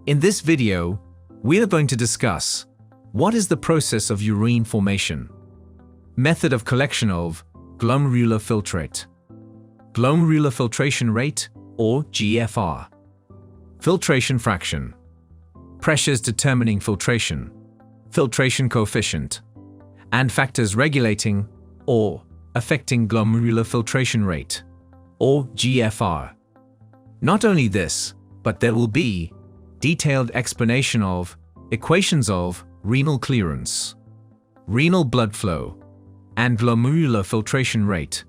In this video, we are going to discuss what is the process of urine formation, method of collection of glomerular filtrate, glomerular filtration rate or GFR, filtration fraction, pressures determining filtration, filtration coefficient, and factors regulating or affecting glomerular filtration rate or GFR. Not only this, but there will be detailed explanation of equations of renal clearance, renal blood flow, and glomerular filtration rate,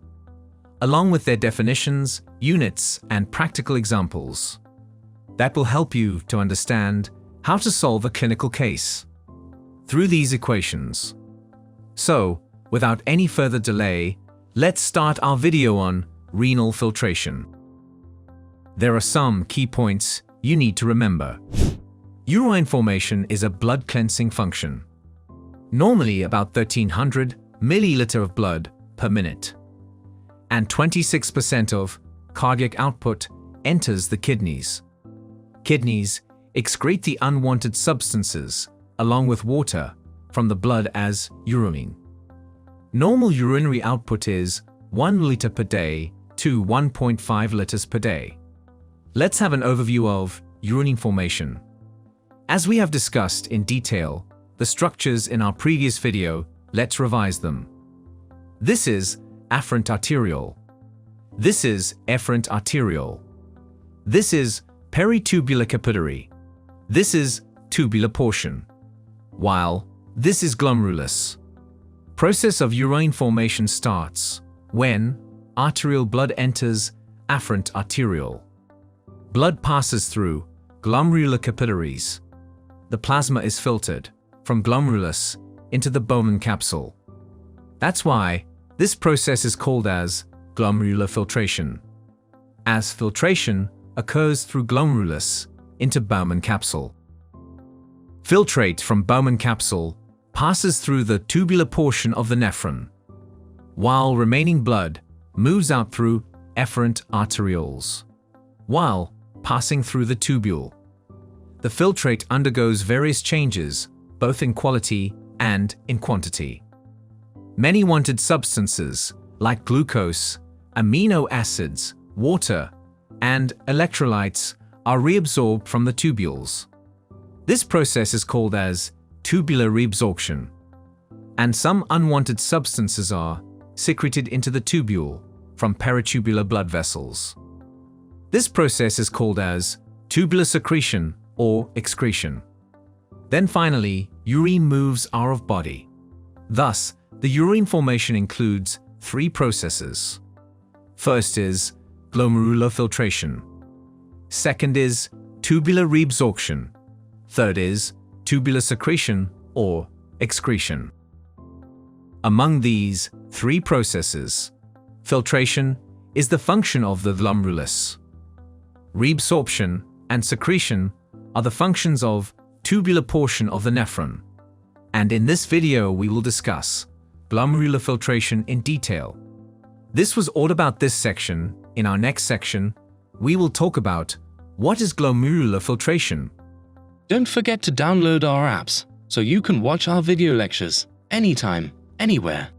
along with their definitions, units, and practical examples that will help you to understand how to solve a clinical case through these equations. So, without any further delay, let's start our video on renal filtration. There are some key points you need to remember. Urine formation is a blood cleansing function. Normally about 1300 milliliter of blood per minute, and 26% of cardiac output enters the kidneys. Kidneys excrete the unwanted substances along with water from the blood as urine. Normal urinary output is 1 liter per day to 1.5 liters per day. Let's have an overview of urine formation. As we have discussed in detail the structures in our previous video, let's revise them. This is afferent arteriole. This is efferent arteriole. This is peritubular capillary. This is tubular portion. While this is glomerulus. Process of urine formation starts when arterial blood enters afferent arteriole. Blood passes through glomerular capillaries. The plasma is filtered from glomerulus into the Bowman capsule. That's why this process is called as glomerular filtration, as filtration occurs through glomerulus into Bowman capsule. Filtrate from Bowman capsule passes through the tubular portion of the nephron, while remaining blood moves out through efferent arterioles, while passing through the tubule. The filtrate undergoes various changes, both in quality and in quantity. Many wanted substances, like glucose, amino acids, water, and electrolytes, are reabsorbed from the tubules. This process is called as tubular reabsorption, and some unwanted substances are secreted into the tubule from peritubular blood vessels. This process is called as tubular secretion or excretion. Then finally, urine moves out of body. Thus, the urine formation includes three processes. First is glomerular filtration. Second is tubular reabsorption. Third is tubular secretion or excretion. Among these three processes, filtration is the function of the glomerulus. Reabsorption and secretion are the functions of tubular portion of the nephron. And in this video we will discuss glomerular filtration in detail. This was all about this section. In our next section, we will talk about what is glomerular filtration. Don't forget to download our apps so you can watch our video lectures anytime, anywhere.